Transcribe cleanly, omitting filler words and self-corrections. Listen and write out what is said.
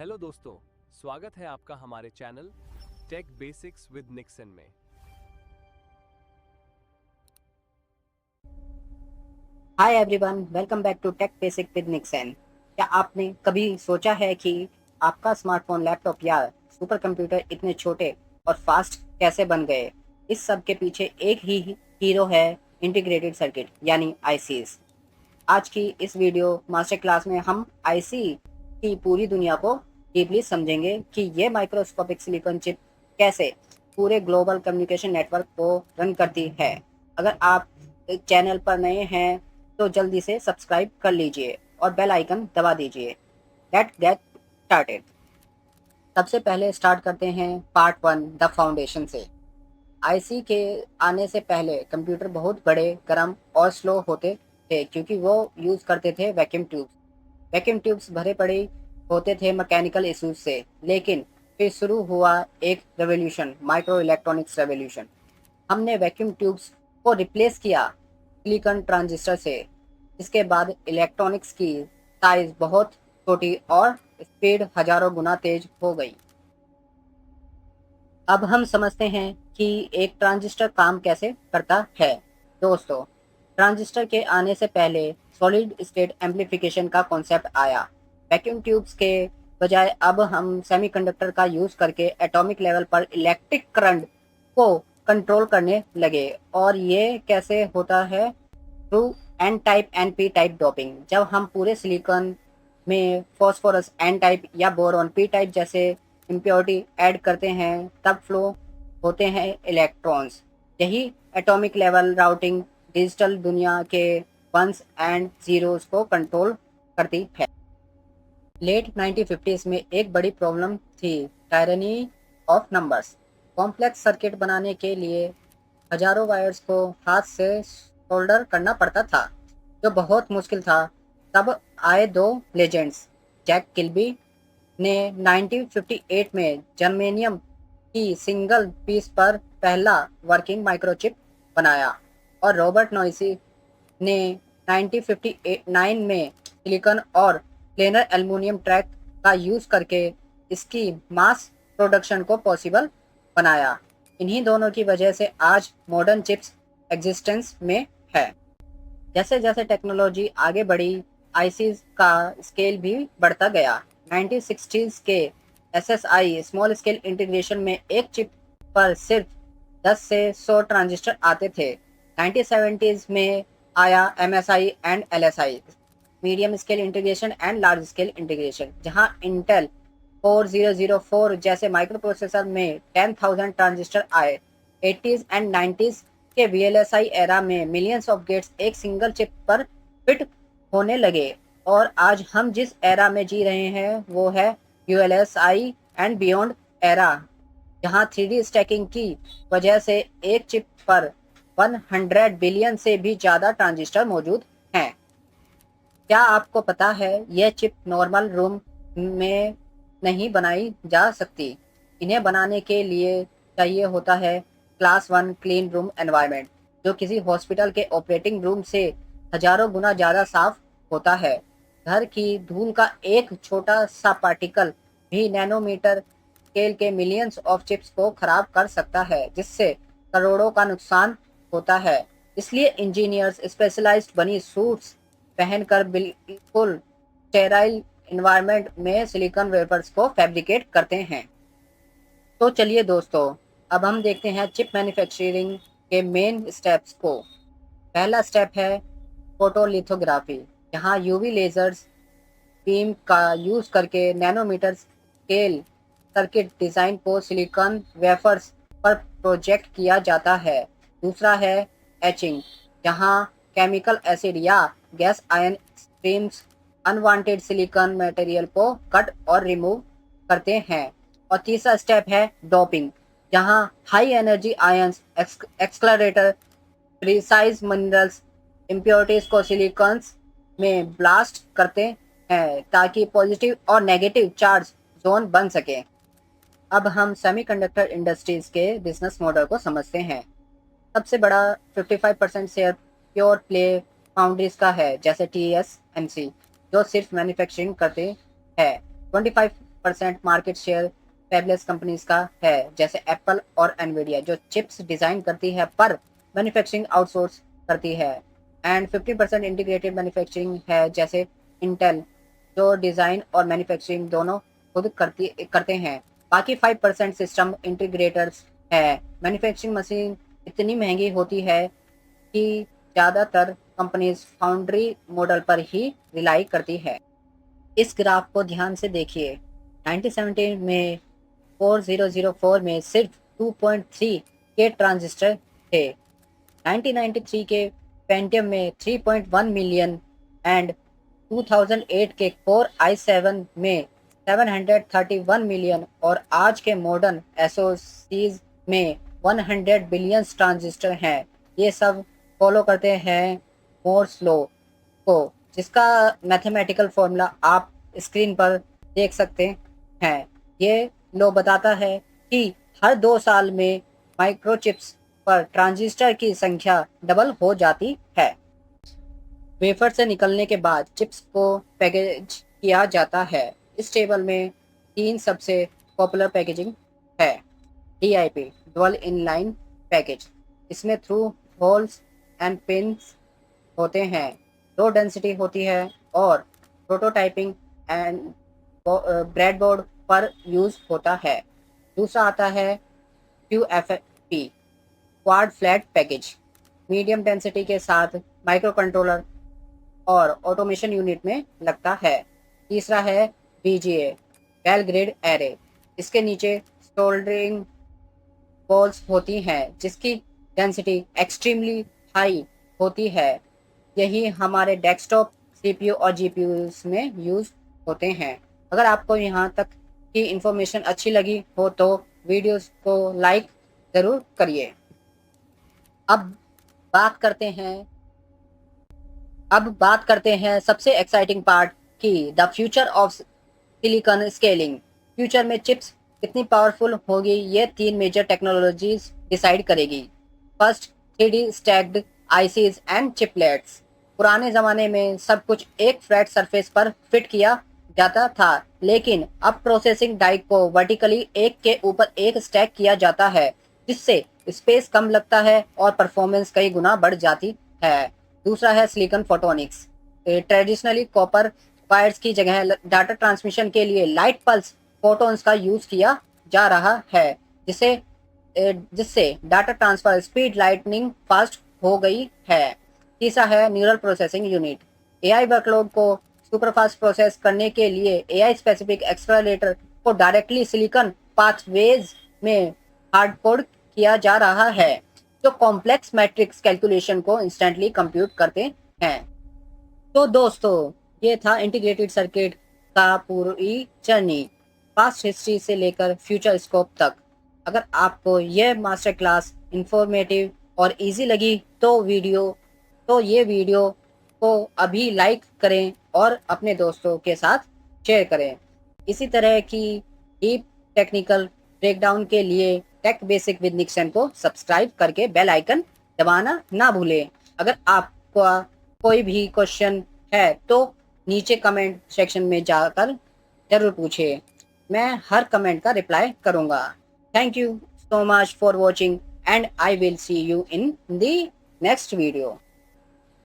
Hello दोस्तों, स्वागत है आपका हमारे channel tech basics with Nixon में। Hi everyone, welcome back to tech basic with Nixon. क्या आपने कभी सोचा है कि आपका स्मार्टफोन, लैपटॉप या सुपर कंप्यूटर इतने छोटे और फास्ट कैसे बन गए? इस सब के पीछे एक ही हीरो है, इंटीग्रेटेड सर्किट यानी आईसीज। आज की इस वीडियो मास्टर क्लास में हम आईसी की पूरी दुनिया को डीपली समझेंगे कि ये माइक्रोस्कोपिक सिलिकॉन चिप कैसे पूरे ग्लोबल कम्युनिकेशन नेटवर्क को रन करती है। अगर आप चैनल पर नए हैं तो जल्दी से सब्सक्राइब कर लीजिए और बेल आइकन दबा दीजिए। Let's get started. सबसे पहले स्टार्ट करते हैं पार्ट 1 द फाउंडेशन से। आईसी के आने से पहले कंप्यूटर बहुत बड़े, गर्म और स्लो होते थे क्योंकि वो यूज़ करते थे वैक्यूम ट्यूब्स। वैक्यूम ट्यूब्स भरे पड़े होते थे मैकेनिकल इश्यूज से। लेकिन फिर शुरू हुआ एक रेवोल्यूशन, माइक्रो इलेक्ट्रॉनिक्स रेवोल्यूशन। हमने वैक्यूम ट्यूब्स को रिप्लेस किया सिलिकॉन ट्रांजिस्टर से। इसके बाद इलेक्ट्रॉनिक्स की साइज बहुत छोटी और स्पीड हजारों गुना तेज हो गई। अब हम समझते हैं कि एक ट्रांजिस्टर काम कैसे करता है। दोस्तों, ट्रांजिस्टर के आने से पहले सॉलिड स्टेट एम्पलीफिकेशन का कॉन्सेप्ट आया। वैक्यूम ट्यूब्स के बजाय अब हम सेमीकंडक्टर का यूज करके एटॉमिक लेवल पर इलेक्ट्रिक करंट को कंट्रोल करने लगे। और ये कैसे होता है? Through N type N P type doping. जब हम पूरे सिलिकॉन में फॉस्फोरस एन टाइप या बोरॉन पी टाइप जैसे इम्प्योरिटी ऐड करते हैं तब फ्लो होते हैं इलेक्ट्रॉन्स। यही एटॉमिक लेवल राउटिंग डिजिटल दुनिया के वंस एंड जीरोस को कंट्रोल करती है। लेट 1950s में एक बड़ी प्रॉब्लम थी, tyranny of numbers. Complex circuit बनाने के लिए हजारों वायर्स को हाथ से सोल्डर करना पड़ता था, जो बहुत मुश्किल था। तब आए दो लेजेंड्स। जैक किल्बी ने 1958 में जर्मेनियम की सिंगल पीस पर पहला वर्किंग माइक्रोचिप बनाया और रॉबर्ट नॉइसी ने 1959 में सिलिकॉन और प्लेनर एल्युमिनियम ट्रैक का यूज करके इसकी मास प्रोडक्शन को पॉसिबल बनाया। इन्हीं दोनों की वजह से आज मॉडर्न चिप्स एग्जिस्टेंस में है। जैसे जैसे टेक्नोलॉजी आगे बढ़ी, आईसीज का स्केल भी बढ़ता गया। 1960s के एसएसआई स्मॉल स्केल इंटीग्रेशन में एक चिप पर सिर्फ 10 से 100 ट्रांजिस्टर आते थे। 1970s में आया MSI and LSI, medium scale integration and large scale integration, जहां इंटेल 4004 जैसे माइक्रो प्रोसेसर में 10,000 ट्रांजिस्टर आए। 80s एंड 90s के वीएलएसआई एरा में मिलियंस ऑफ गेट्स एक सिंगल चिप पर फिट होने लगे। और आज हम जिस एरा में जी रहे हैं वो है यूएलएसआई एंड बियॉन्ड एरा, जहां 3D स्टैकिंग की वजह से एक चिप पर 100 बिलियन से भी ज़्यादा ट्रांजिस्टर मौजूद हैं। क्या आपको पता है यह चिप नॉर्मल रूम में नहीं बनाई जा सकती? इन्हें बनाने के लिए चाहिए होता है क्लास 1 क्लीन रूम एनवायरनमेंट, जो किसी हॉस्पिटल के ऑपरेटिंग रूम से हजारों गुना ज़्यादा साफ होता है। घर की धूल का एक छोटा सा पार्टिकल भी नैनोमीटर स्केल के मिलियंस ऑफ चिप्स को खराब कर सकता है, जिससे करोड़ों का नुकसान होता है। इसलिए इंजीनियर्स स्पेशलाइज्ड बनी सूट्स पहनकर बिल्कुल स्टेराइल इन्वायरमेंट में सिलिकॉन वेफर्स को फैब्रिकेट करते हैं। तो चलिए दोस्तों, अब हम देखते हैं चिप मैन्युफैक्चरिंग के मेन स्टेप्स को। पहला स्टेप है फोटोलिथोग्राफी, जहां यूवी लेजर्स बीम का यूज करके नैनोमीटर स्केल सर्किट डिजाइन को सिलिकॉन वेफर्स पर प्रोजेक्ट किया जाता है। दूसरा है एचिंग, जहां केमिकल एसिड या gas ion streams unwanted silicon material को कट और रिमूव करते हैं। और तीसरा स्टेप है डोपिंग, जहां high energy ions accelerator precise minerals impurities को सिलिकॉन्स में ब्लास्ट करते हैं ताकि पॉजिटिव और नेगेटिव चार्ज जोन बन सके। अब हम सेमीकंडक्टर इंडस्ट्रीज के बिजनेस मॉडल को समझते हैं। सबसे बड़ा 55% शेयर प्योर प्ले फाउंड्रीज का है, जैसे TSMC, जो सिर्फ मैन्युफैक्चरिंग करते हैं। 25 50% मार्केट शेयर फैबलेस कंपनीज का है, जैसे एप्पल और एनवीडिया, जो चिप्स डिज़ाइन करती है पर मैन्युफैक्चरिंग आउटसोर्स करती है। एंड 50% इंटीग्रेटेड मैन्युफैक्चरिंग है, जैसे इंटेल, जो डिज़ाइन और मैन्युफैक्चरिंग दोनों खुद करते हैं। बाकी 5% सिस्टम इंटीग्रेटर्स है। मैन्युफैक्चरिंग मशीन इतनी महंगी होती है कि ज़्यादातर कंपनीज फाउंड्री मॉडल पर ही रिलाई करती है। इस ग्राफ को ध्यान से देखिए। 1917 में 4004 में सिर्फ 2.3 के ट्रांजिस्टर थे। 1993 के पेंटियम में 3.1 मिलियन एंड 2008 के कोर i7 में 731 मिलियन और आज के मॉडर्न एसओसीज में 100 बिलियन ट्रांजिस्टर हैं। ये सब फॉलो करते हैं मोर्स लॉ को, जिसका मैथमेटिकल फॉर्मूला आप स्क्रीन पर देख सकते हैं। ये लॉ बताता है कि हर 2 साल में माइक्रोचिप्स पर ट्रांजिस्टर की संख्या डबल हो जाती है। वेफर से निकलने के बाद चिप्स को पैकेज किया जाता है। इस टेबल में 3 सबसे पॉपुलर पैकेजिंग है। DIP, डुअल इनलाइन पैकेज, इसमें थ्रू होल्स एंड पिन्स होते हैं, लो डेंसिटी होती है और प्रोटोटाइपिंग एंड ब्रेडबोर्ड पर यूज होता है। दूसरा आता है QFP, quad flat package, medium density के साथ माइक्रो कंट्रोलर और ऑटोमेशन यूनिट में लगता है। तीसरा है BGA, बेल ग्रिड एरे, इसके नीचे सोल्डरिंग बॉल्स होती हैं जिसकी डेंसिटी एक्सट्रीमली हाई होती है। यही हमारे डेस्कटॉप, CPU और GPUs में यूज होते हैं। अगर आपको यहाँ तक की इंफॉर्मेशन अच्छी लगी हो तो वीडियोस को लाइक ज़रूर करिए। अब बात करते हैं सबसे एक्साइटिंग पार्ट की, the future of silicon scaling. Future में चिप्स कितनी पावरफुल होगी, ये 3 मेजर टेक्नोलॉजीज डिसाइड करेगी। First, 3D stacked ICs and chiplets. पुराने ज़माने में सब कुछ एक फ्लैट सरफेस पर फिट किया जाता था, लेकिन अब प्रोसेसिंग डाई को वर्टिकली एक के ऊपर एक स्टैक किया जाता है, जिससे स्पेस कम लगता है और परफॉर्मेंस कई गुना बढ़ जाती है। दूसरा है silicon photonics. Traditionally copper wires की जगह डाटा ट्रांसमिशन के लिए लाइट पल्स फोटोन्स का यूज किया जा रहा है, जिससे data transfer speed lightning fast हो गई है। तीसरा है neural processing unit. AI workload को सुपरफास्ट प्रोसेस करने के लिए AI स्पेसिफिक एक्सेलरेटर को डायरेक्टली सिलिकॉन पाथवेज में हार्ड कोड किया जा रहा है, जो कॉम्प्लेक्स मैट्रिक्स कैलकुलेशन को इंस्टेंटली कंप्यूट करते हैं। तो दोस्तों, ये था इंटीग्रेटेड सर्किट का पूरी जर्नी, पास्ट हिस्ट्री से लेकर फ्यूचर स्कोप तक। अगर आपको यह मास्टर क्लास इंफॉर्मेटिव और इजी लगी तो ये वीडियो को अभी लाइक करें और अपने दोस्तों के साथ शेयर करें। इसी तरह की डीप टेक्निकल ब्रेकडाउन के लिए टेक बेसिक विद निक्सन को सब्सक्राइब करके बेल आइकन दबाना ना भूलें। अगर आपका कोई भी क्वेश्चन है तो नीचे कमेंट सेक्शन में जाकर जरूर पूछिए, मैं हर कमेंट का रिप्लाई करूँगा। Thank you so much for watching and I will see you in the next video.